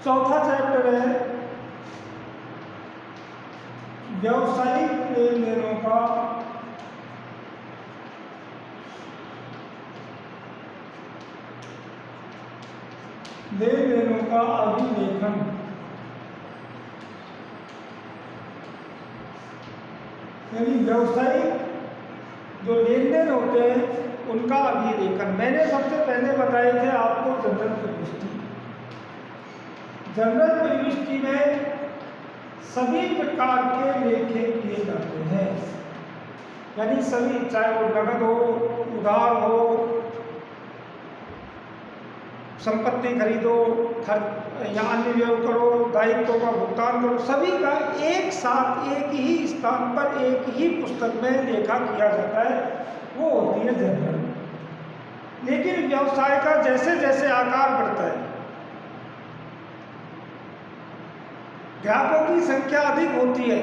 चौथा चैप्टर है व्यावसायिक लेन देनों का अभिलेखन। यानी व्यावसायिक जो लेन देन होते हैं उनका अभिलेखन। मैंने सबसे पहले बताए थे आपको जनरल प्रविष्टि। जनरल प्रविष्टि में सभी प्रकार के लेखे किए जाते हैं, यानी सभी, चाहे वो नगद हो, उधार हो, संपत्ति खरीदो, या अन्य व्यय करो, दायित्वों का भुगतान करो, सभी का एक साथ एक ही स्थान पर एक ही पुस्तक में लेखा किया जाता है, वो होती है जनरल। लेकिन व्यवसाय का जैसे जैसे आकार बढ़ता है, ग्राहकों की संख्या अधिक होती है,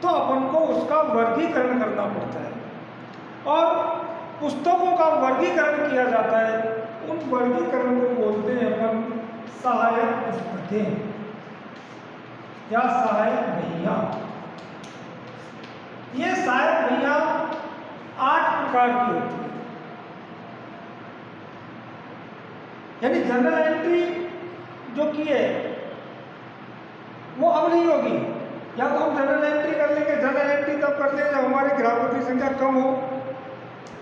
तो अपन को उसका वर्गीकरण करना पड़ता है और पुस्तकों का वर्गीकरण किया जाता है। उन वर्गीकरण को बोलते हैं अपन सहायक पुस्तकें या सहायक भैया। ये सहायक भैया 8 प्रकार की होती है। यानी जनरल एंट्री जो की है वो अब नहीं होगी, या तो हम जनरल एंट्री कर लेंगे। जनरल एंट्री तब करते हैं जब हमारे ग्राहकों की संख्या कम हो,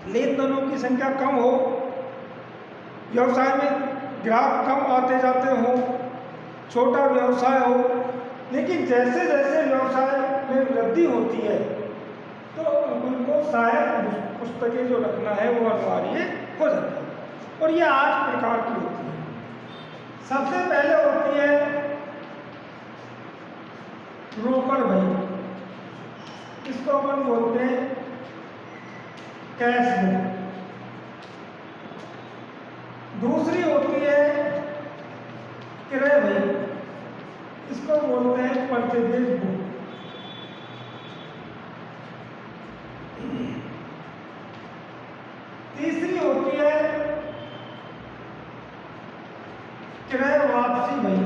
लेन देनों की संख्या कम हो, व्यवसाय में ग्राहक कम आते जाते हो, छोटा व्यवसाय हो। लेकिन जैसे जैसे व्यवसाय में वृद्धि होती है तो उनको सहायक पुस्तकें जो रखना है वो अनिवार्य हो जाता है। और ये 8 प्रकार की होती है। सबसे पहले होती है रोकड़ बही, इसको अपन बोलते हैं कैश बुक। दूसरी होती है क्रय बही, इसको बोलते हैं परचेज बुक। तीसरी होती है क्रय वापसी बही,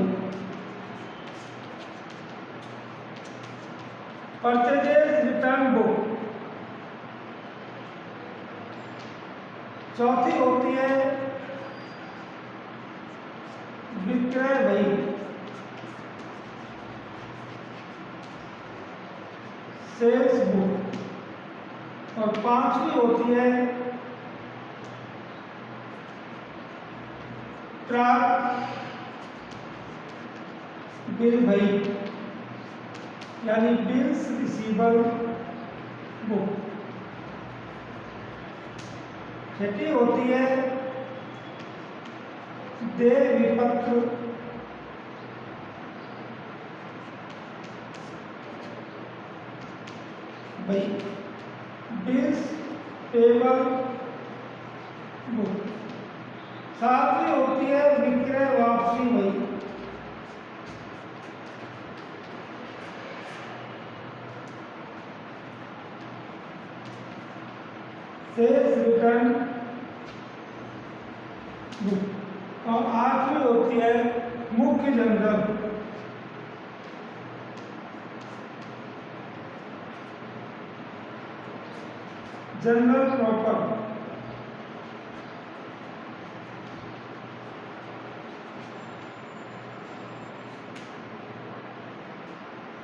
परचेज रिटर्न बुक। चौथी होती है विक्रय बही, सेल्स बुक। और 5वीं होती है ट्रैक बिल बही, यानी बिल्स रिसीवेबल बुक। छठी होती है देय विपत्र बही, बिल्स पेबल बुक। 7वीं होती है विक्रय वापसी बही, सेल्स रिटर्न बुक। और 8वीं होती है मुख्य जनरल, जनरल प्रॉपर।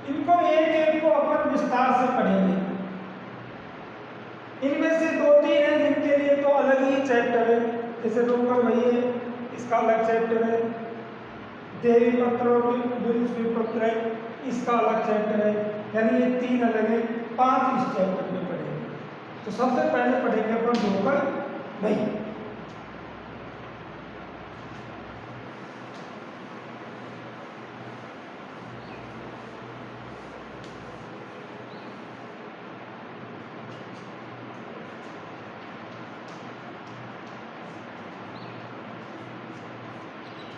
इनको एक एक को अपन विस्तार से पढ़ेंगे। इनमें से 2-3 हैं जिनके लिए तो अलग ही चैप्टर है, जैसे रोकड़ बही है, इसका अलग चैप्टर है। देय विपत्र और बिल्स विपत्र है, इसका अलग चैप्टर है। यानी ये 3 अलग है, 5 इस चैप्टर में पढ़ेंगे। तो सबसे पहले पढ़ेंगे अपन रोकड़ बही।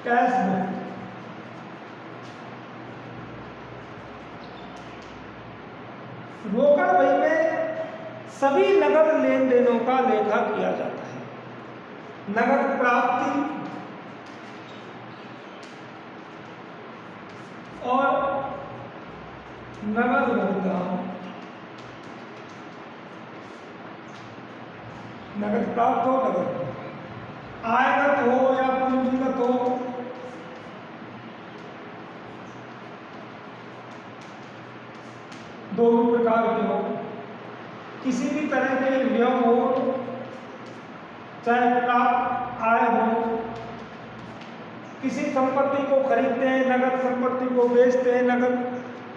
Cash book. रोकड़ बही में सभी नगद लेन देनों का लेखा किया जाता है। नगद प्राप्ति, और नगद भुगतान, नगद प्राप्त हो, नगद आयगत हो या पूंजीगत हो, दोनों प्रकार के हो, किसी भी तरह के व्यय हो, चाहे प्राप्त आय हो, किसी संपत्ति को खरीदते हैं, नगद संपत्ति को बेचते हैं, नगद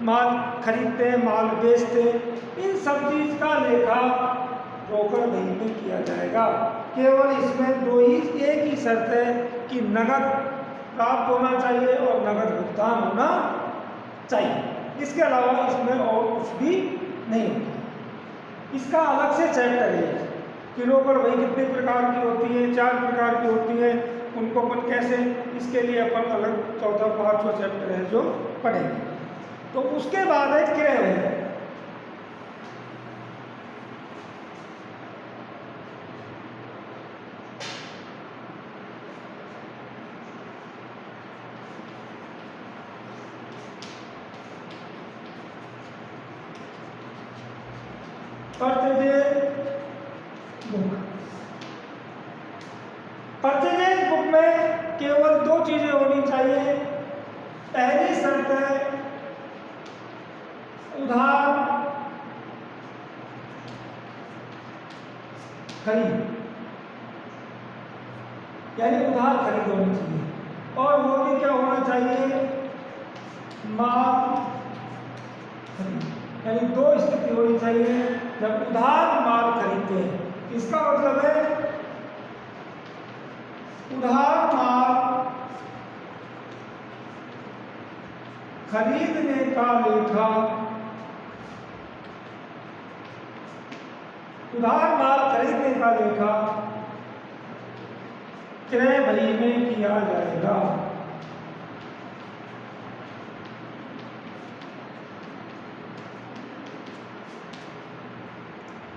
माल खरीदते हैं, माल बेचते हैं, इन सब चीज का लेखा रोकड़ बही में किया जाएगा। केवल इसमें एक ही शर्त है कि नगद प्राप्त होना चाहिए और नगद भुगतान होना चाहिए। इसके अलावा इसमें और कुछ भी नहीं होता। इसका अलग से चैप्टर है कि रोकड़ बही कितने प्रकार की होती है, 4 प्रकार की होती है, उनको अपन कैसे, इसके लिए अपन अलग चौथा 5वां चैप्टर है जो पढ़ेंगे। तो उसके बाद है क्रय बही। परचेज बुक में केवल 2 चीजें होनी चाहिए। पहली शर्त है उधार खरीद, यानी उधार खरीद होनी चाहिए, और वो भी क्या होना चाहिए, माल खरीद, यानी 2 स्थिति होनी चाहिए जब उधार माल खरीदते हैं। इसका मतलब है उधार माल खरीदने का लेखा, उधार माल खरीदने का लेखा क्रय बही में किया जाएगा।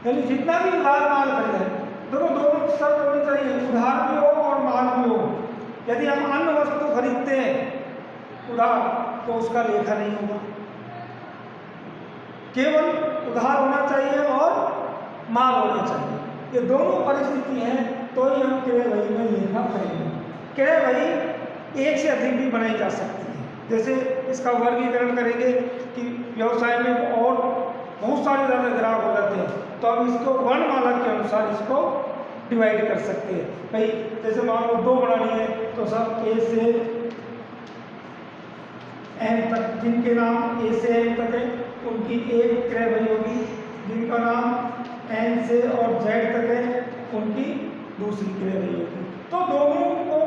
यानी जितना भी उधार माल खरीदा है, दोनों शर्त होनी चाहिए, उधार भी हो और माल भी हो। यदि हम अन्य वस्तु खरीदते हैं उधार तो उसका लेखा नहीं होगा, केवल उधार होना चाहिए और माल होना चाहिए। ये दोनों परिस्थिति हैं तो ही हम क्रय बही में लेखा करेंगे। क्रय बही एक से अधिक भी बनाई जा सकती है। जैसे इसका वर्गीकरण करेंगे कि व्यवसाय में और बहुत सारे ज़्यादा ग्राहक हो जाते हैं तो हम इसको वर्णमाला के अनुसार इसको डिवाइड कर सकते हैं। भाई जैसे मान लो 2 बनानी है तो सब ए से एम तक, जिनके नाम ए से एम तक है उनकी एक क्रय बही होगी, जिनका नाम एन से और जेड तक है उनकी दूसरी क्रय बही होगी। तो दोनों को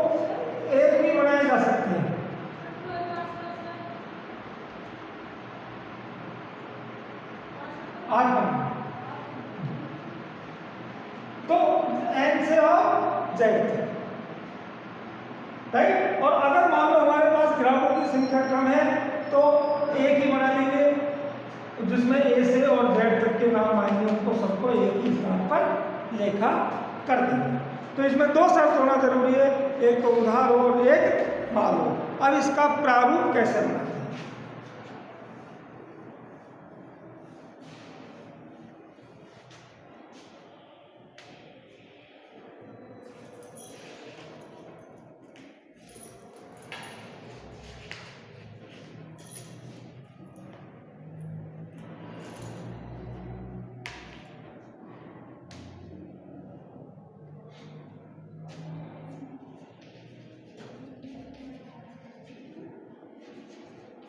एक भी बनाए जा सकते हैं। आज तो एन से और जेड तक, राइट। और अगर मान लो हमारे पास ग्राहकों की संख्या कम है तो एक ही बना लेंगे जिसमें ए से और जेड तक के नाम आएंगे, उनको सबको एक ही स्थान पर लेखा कर देंगे। तो इसमें 2 शर्त होना जरूरी है, एक तो उधार हो और एक माल हो। अब इसका प्रारूप कैसे बनाते हैं?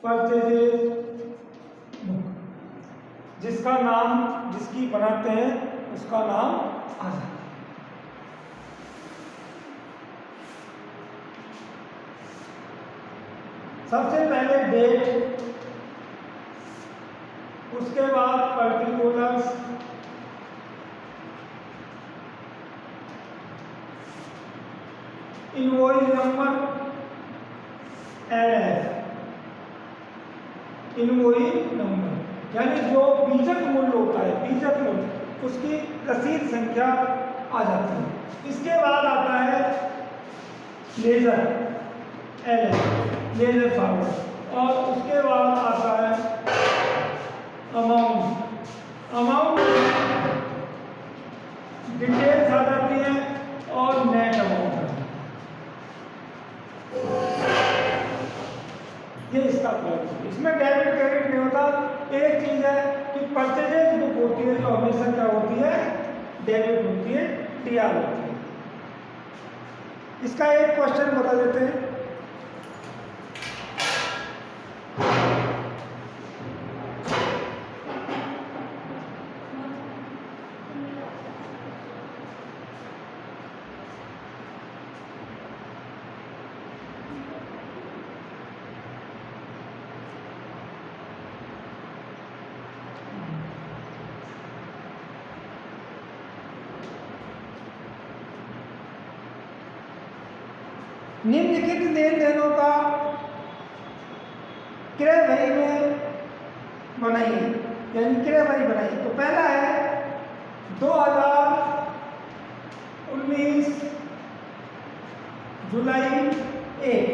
परचेज बुक, जिसका नाम जिसकी बनाते हैं उसका नाम आ जाता है। सबसे पहले डेट, उसके बाद particulars, invoice number, F, invoice number, यानी जो बीजक मूल्य होता है, बीजक मूल्य उसकी रसीद संख्या आ जाती है। इसके बाद आता है लेजर, एल, लेजर फॉरवर्ड, और उसके बाद आता है अमाउंट। अमाउंट डिटेल्स आ जाती हैं और नेट अमाउंट, ये इसका प्लस। इसमें डेबिट क्रेडिट नहीं होता। एक चीज है कि परचेजेज बुक होती है जो हमेशा क्या होती है, डेबिट होती है, टीआर होती है। इसका एक क्वेश्चन बता देते हैं। निम्नलिखित लेन देनों का क्रय बही में बनाइए, यानी क्रय बही बनाइए। तो पहला है 2019 जुलाई 1,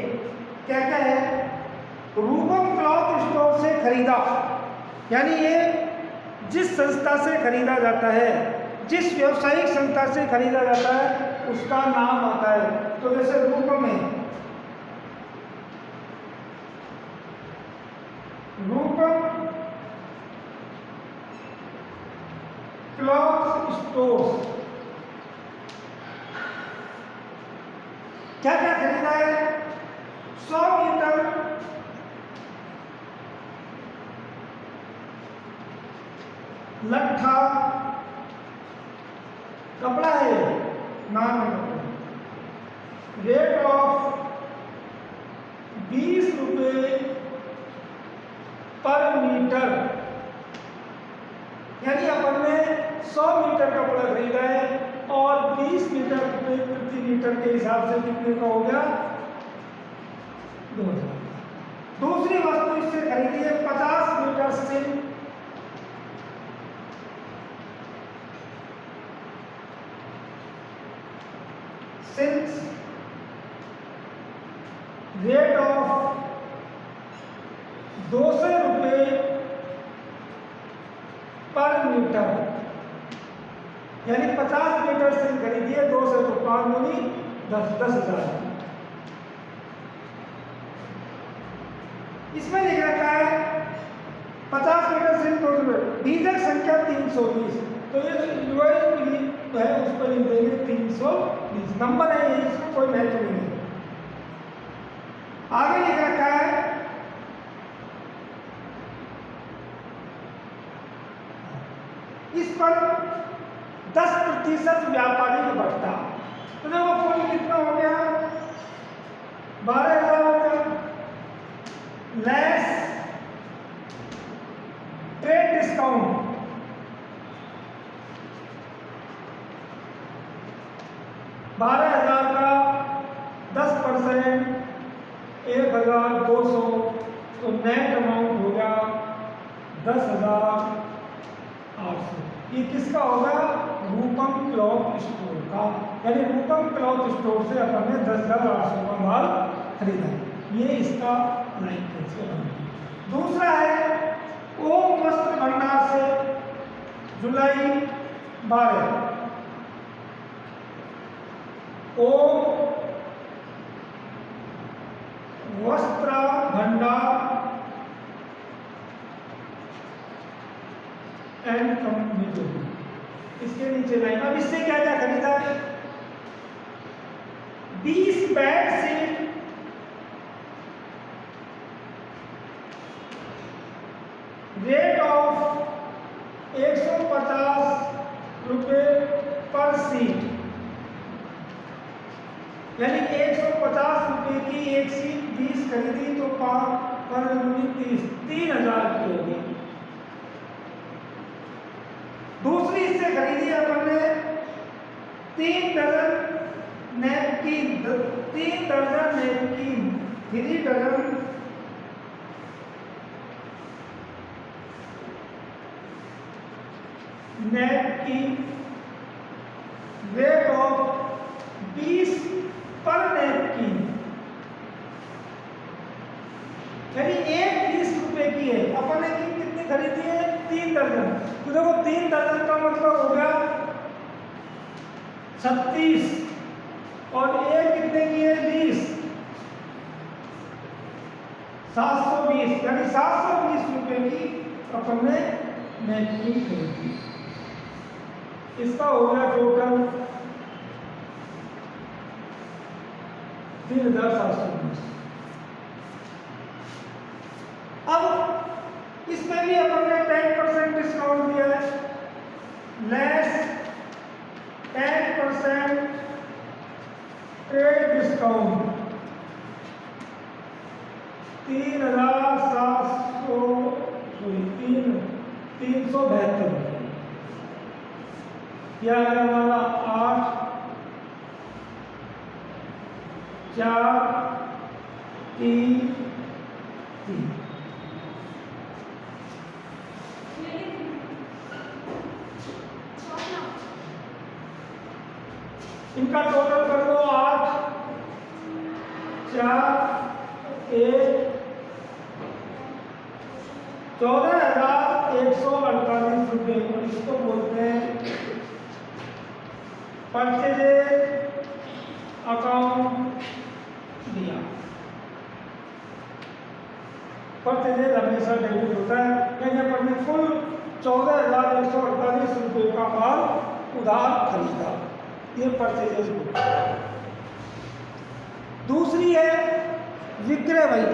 क्या क्या है, रूपम क्लॉथ स्टोर से खरीदा, यानी ये जिस संस्था से खरीदा जाता है, जिस व्यवसायिक संस्था से खरीदा जाता है उसका नाम आता है। तो जैसे रूपम है, रूपम क्लॉथ स्टोर्स, क्या क्या खरीदा है, 100 मीटर लट्ठा कपड़ा है, नाम है कपड़ा, रेट ऑफ 20 रुपये पर मीटर, यानी अपन ने 100 मीटर कपड़ा खरीदा है और 20 मीटर रुपये प्रति मीटर के हिसाब से कितने का हो गया, 2000। दूसरी वस्तु इससे खरीदी है 50 मीटर सिल्क, रेट ऑफ 200 रुपये पर मीटर, यानी 50 मीटर से खरीदिए 200 तो 5 दूनी 10,000। इसमें लिख रखा है 50 मीटर से 200 रुपये, बीजक संख्या 320, तो ये जो है उस पर लिख देंगे 320, नंबर है ये, इसको कोई महत्व नहीं है। आगे लिख रखा है इस पर 10% व्यापारिक बढ़ता, तो देखो कुल कितना हो गया, 12,000 हो गया, लेस ट्रेड डिस्काउंट, 12,000 का 10%, 1,200, तो नेट अमाउंट हो गया 10,800। ये किसका होगा, रूपम क्लॉथ स्टोर का, यानी रूपम क्लॉथ स्टोर से अपन ने 10,800 का माल खरीदा। ये इसका लाइन कैसे बना। दूसरा है ओम वस्त्र भंडार से जुलाई 12, ओम वस्त्र भंडार एंड कंपनी, इसके नीचे लाइन। अब इससे क्या क्या खरीदा है, 20 बेड शीट, रेट ऑफ 150 रुपये पर सीट, यानी 150 रुपये की एक सीट 20 खरीदी तो 5 3,000 की होगी। दूसरी इससे खरीदी अपन ने 3 दर्जन नैपकिन, 3 दर्जन नैपकिन, 3 दर्जन नैपकिन, रेट ऑफ 20 पर नैपकिन, यानी एक 20 रुपए की है, अपन ने कितनी खरीदी है? 3 दर्जन। तो देखो 3 दर्जन का मतलब हो गया 36 और एक कितने की है? 20, 720, यानी 720 रुपए की अपन ने नैपकिन खरीदी। इसका हो गया टोटल 3720। अब इसमें भी अपन ने 10% डिस्काउंट दिया है, लेस 10% ट्रेड डिस्काउंट 3,772 रुपये। क्या है हमारा? 8, 4, 3, 3। इनका टोटल कर दो 8, 4, 1, 14,148 रुपये। इसको बोलते हैं परचेज अकाउंट दिया। परचेज हमेशा डेबिट होता है, लेकिन अपन ने कुल 14,148 रुपये का माल उधार खरीदा। ये परचेजेस बुक। दूसरी है विक्रय बही।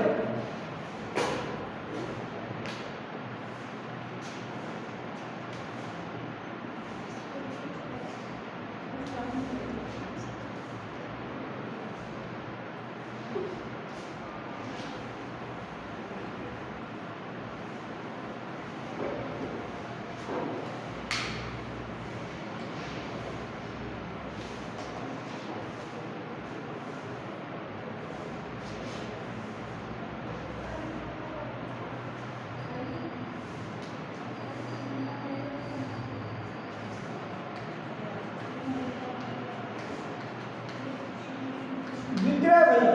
विक्रय बही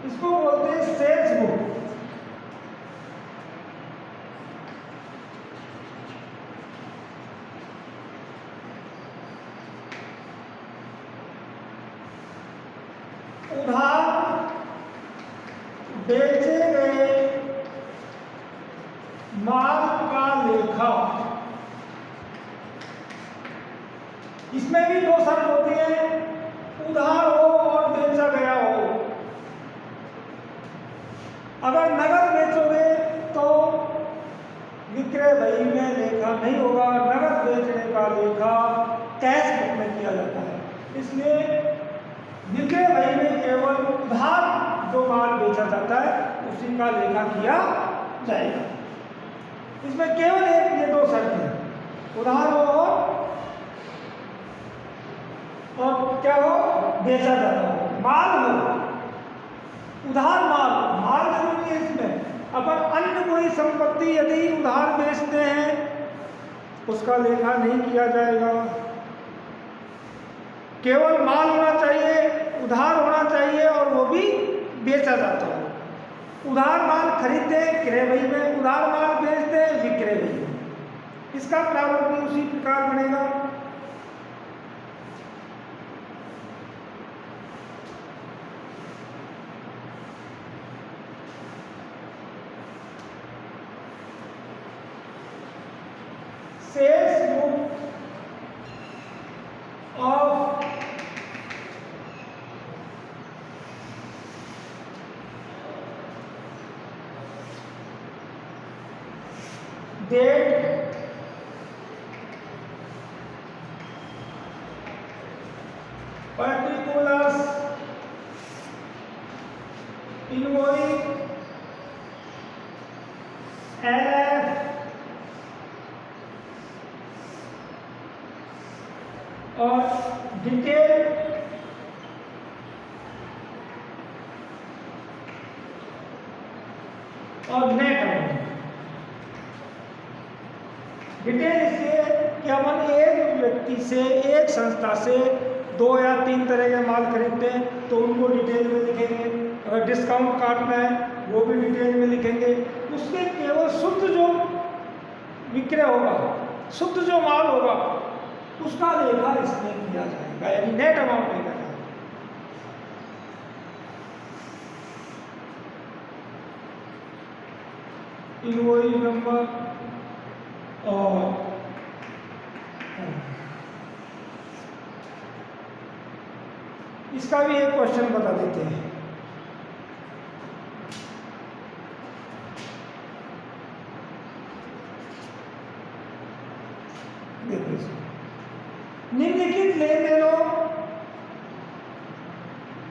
इसको बोलते हैं सेल्स बुक। उधार बेचे गए माल का लेखा। इसमें भी 2 शर्त होती है, उधार हो और बेचा गया हो। अगर नगद बेचोगे तो विक्रय बही में लेखा नहीं होगा। नगद बेचने का लेखा कैश बुक में किया जाता है। इसलिए विक्रय बही में केवल उधार जो माल बेचा जाता है उसी का लेखा किया जाएगा। इसमें केवल ये 2 शर्त है, उधार हो और क्या हो? बेचा जाता हो। माल हो, उधार माल जरूरी है इसमें। अपन अन्य कोई संपत्ति यदि उधार बेचते हैं उसका लेखा नहीं किया जाएगा। केवल माल होना चाहिए, उधार होना चाहिए और वो भी बेचा जाता हो। उधार माल खरीदते हैं क्रय बही में, उधार माल बेचते हैं विक्रय बही में। इसका प्रारूप भी उसी प्रकार बनेगा। Sales book of date particulars invoice LF और डिटेल और नेट अमाउंट। डिटेल इसलिए कि अपन एक व्यक्ति से, एक संस्था से 2 या 3 तरह के माल खरीदते हैं तो उनको डिटेल में लिखेंगे। अगर डिस्काउंट काटना है वो भी डिटेल में लिखेंगे। उसके केवल शुद्ध जो विक्रय होगा, शुद्ध जो माल होगा, उसका लेखा इसमें किया जाएगा, यानी नेट अमाउंट लिखा जाएगा। इनवॉइस नंबर और इसका भी एक क्वेश्चन बता देते हैं। निम्नलिखित लेन देनों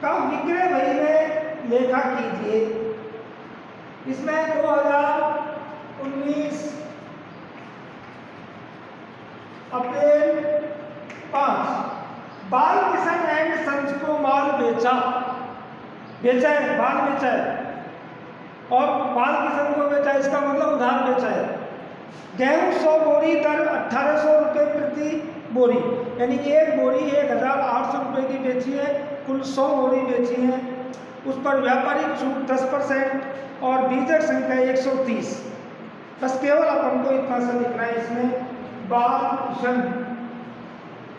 का विक्रय बही में लेखा कीजिए। इसमें 2019 अप्रैल 5 बालकिशन एंड सन्स को माल बेचा है, माल बेचा है, और बालकिशन को बेचा, इसका मतलब उधार बेचा है। गेहूं 100 बोरी दर 1800 रुपये प्रति बोरी, यानी एक बोरी 1800 रुपये की बेची है, कुल 100 बोरी बेची है। उस पर व्यापारिक छूट 10% और बीजक संख्या 130। बस केवल अपन को इतना सा लिखना है इसमें, बालकिशन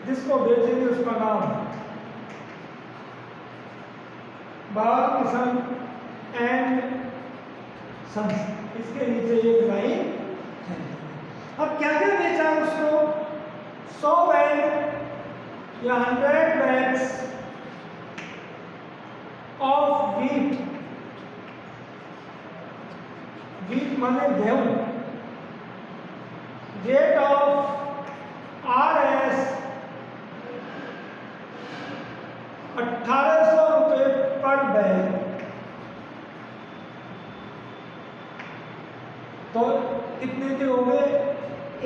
जिसको बेचेंगे उसका नाम बालकिशन एंड सन्स, इसके नीचे एक लाइन। अब क्या क्या बेचा उसको? 100 बैग या 100 बैग्स ऑफ व्हीट, व्हीट माने गेहूं, रेट ऑफ RS 1800 रुपये पर बैग। तो कितने के हो गए?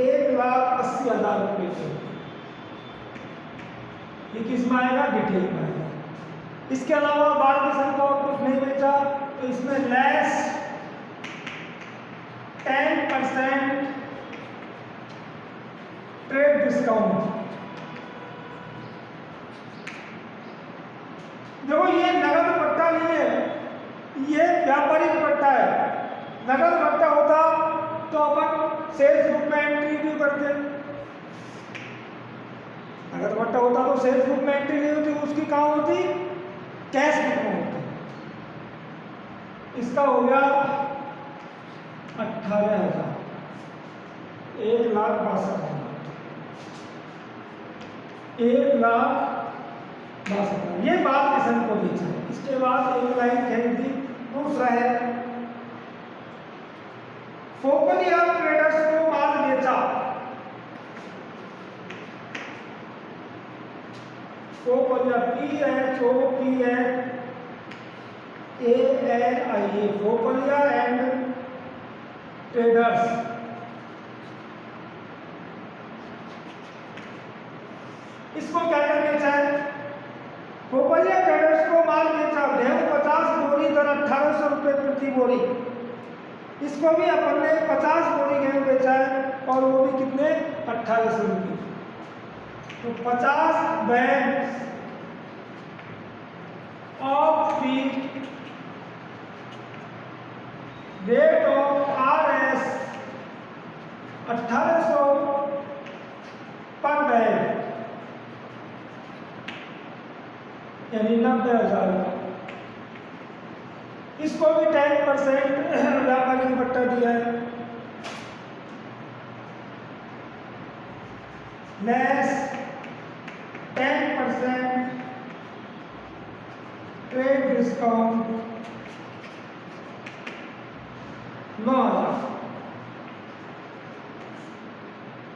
1,80,000 रुपये के। ये किस में आएगा? डिटेल में आएगा। इसके अलावा बालकिशन को और कुछ नहीं बेचा तो इसमें लेस 10% ट्रेड डिस्काउंट। देखो ये नगद पट्टा नहीं है, ये व्यापारिक पट्टा है। नगद पट्टा होता तो अपन सेल्स बुक में एंट्री भी करते, नगद पट्टा होता तो सेल्स बुक में एंट्री नहीं होती, उसकी कहाँ होती? कैश बुक में होती। इसका हो गया 18,000, 1,62,000, 1,62,000। ये बालकिशन को बेचा है। इसके बाद एक लाइन खरीदी। दूसरा है फोकलिया ट्रेडर्स को माल बेचा। फोकलिया PHOPLIA फोकलिया एंड ट्रेडर्स। इसको क्या क्या बेचा है? फोकलिया ट्रेडर्स को माल बेचा, गेहूं 50 बोरी दर 1800 रुपये प्रति बोरी। इसको भी अपन ने 50 बोरी गेहूं बेचा है, और वो भी कितने? 1800 रुपये। तो 50 bag of wheat, rate of RS 1800 पर बैग, यानी 90,000। इसको भी 10% व्यापारिक पट्टा दिया है, लेस 10% ट्रेड डिस्काउंट 9,000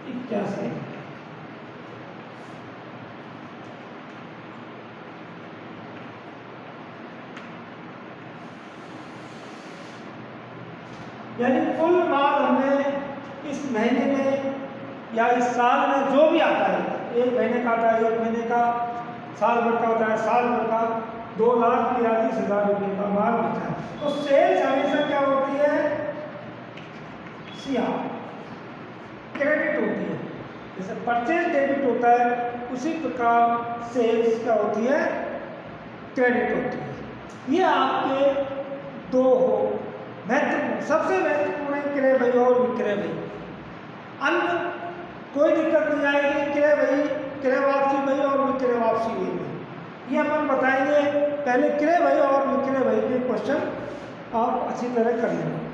81। यानी कुल माल हमने इस महीने में या इस साल में जो भी आता है, एक महीने का आता है, एक महीने का, साल भर का होता है, साल भर का 2,43,000 रुपये का माल बेचा है। तो सेल्स हमेशा क्या होती है? CR क्रेडिट होती है। जैसे परचेज डेबिट होता है, उसी प्रकार सेल्स क्या होती है? क्रेडिट होती है। ये आपके दो हो महत्वपूर्ण, सबसे महत्वपूर्ण है क्रय भय और विक्रय भय। अन्य कोई दिक्कत नहीं आएगी, क्रय भय, क्रय वापसी भय और विक्रय वापसी भय में ये अपन बताएंगे। पहले क्रय भय और विक्रय भय के क्वेश्चन आप अच्छी तरह कर लेंगे।